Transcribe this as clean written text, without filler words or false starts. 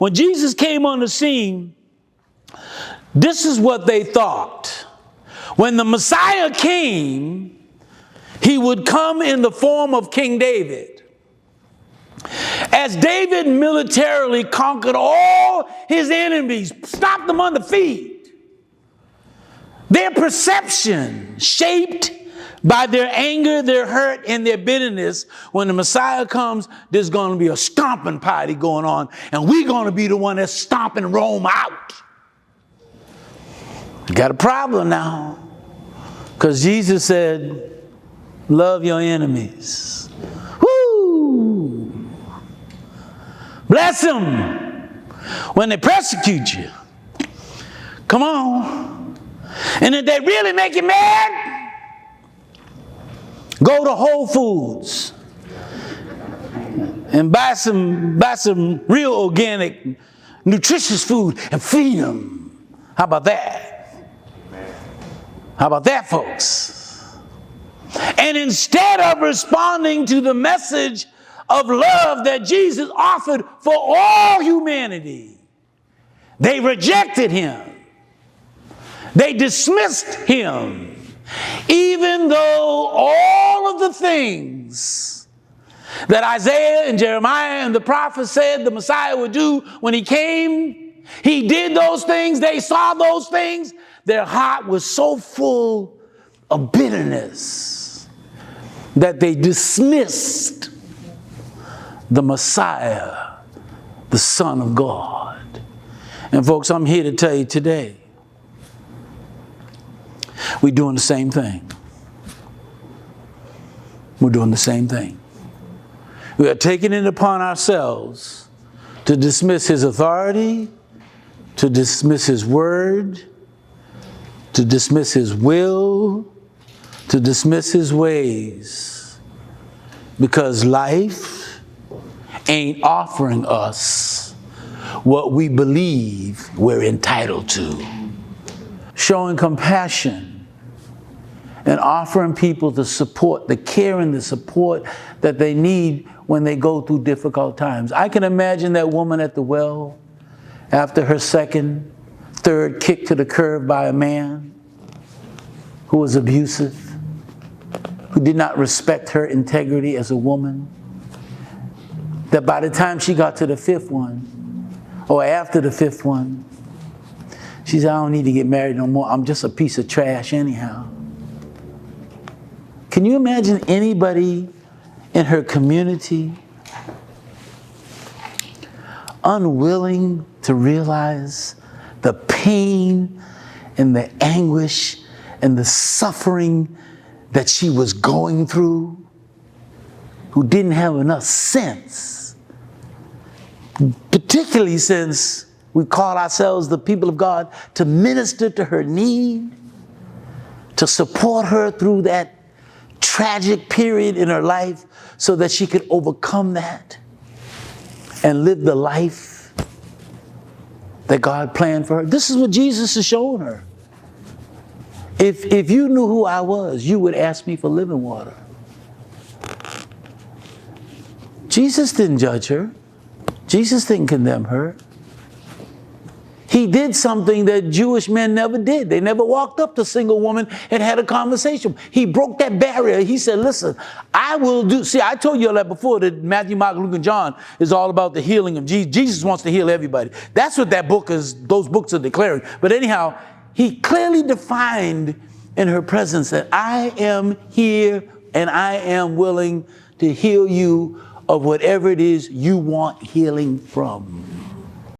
When Jesus came on the scene, this is what they thought. When the Messiah came, he would come in the form of King David. As David militarily conquered all his enemies, stopped them on the feet, their perception shaped by their anger, their hurt, and their bitterness, when the Messiah comes, there's going to be a stomping party going on, and we're going to be the one that's stomping Rome out. You got a problem now, because Jesus said, love your enemies. Woo! Bless them when they persecute you. Come on. And if they really make you mad, go to Whole Foods and buy some real organic, nutritious food and feed them. How about that? How about that, folks? And instead of responding to the message of love that Jesus offered for all humanity, they rejected him. They dismissed him. Even though all of the things that Isaiah and Jeremiah and the prophets said the Messiah would do when he came, he did those things, they saw those things, their heart was so full of bitterness that they dismissed the Messiah, the Son of God. And folks, I'm here to tell you today, we're doing the same thing. We're doing the same thing. We are taking it upon ourselves to dismiss his authority, to dismiss his word, to dismiss his will, to dismiss his ways, because life ain't offering us what we believe we're entitled to. Showing compassion and offering people the support, the care and the support that they need when they go through difficult times. I can imagine that woman at the well after her second, third kick to the curb by a man who was abusive, who did not respect her integrity as a woman, that by the time she got to the fifth one, or after the fifth one, she said, I don't need to get married no more. I'm just a piece of trash anyhow. Can you imagine anybody in her community unwilling to realize the pain and the anguish and the suffering that she was going through, who didn't have enough sense, particularly since we call ourselves the people of God, to minister to her need, to support her through that tragic period in her life so that she could overcome that and live the life that God planned for her. This is what Jesus is showing her. If you knew who I was, you would ask me for living water. Jesus didn't judge her. Jesus didn't condemn her. He did something that Jewish men never did. They never walked up to a single woman and had a conversation. He broke that barrier. He said, listen, I will do. See, I told you all that before, that Matthew, Mark, Luke, and John is all about the healing of Jesus. Jesus wants to heal everybody. That's what that book is, those books are declaring. But anyhow, he clearly defined in her presence that I am here and I am willing to heal you of whatever it is you want healing from.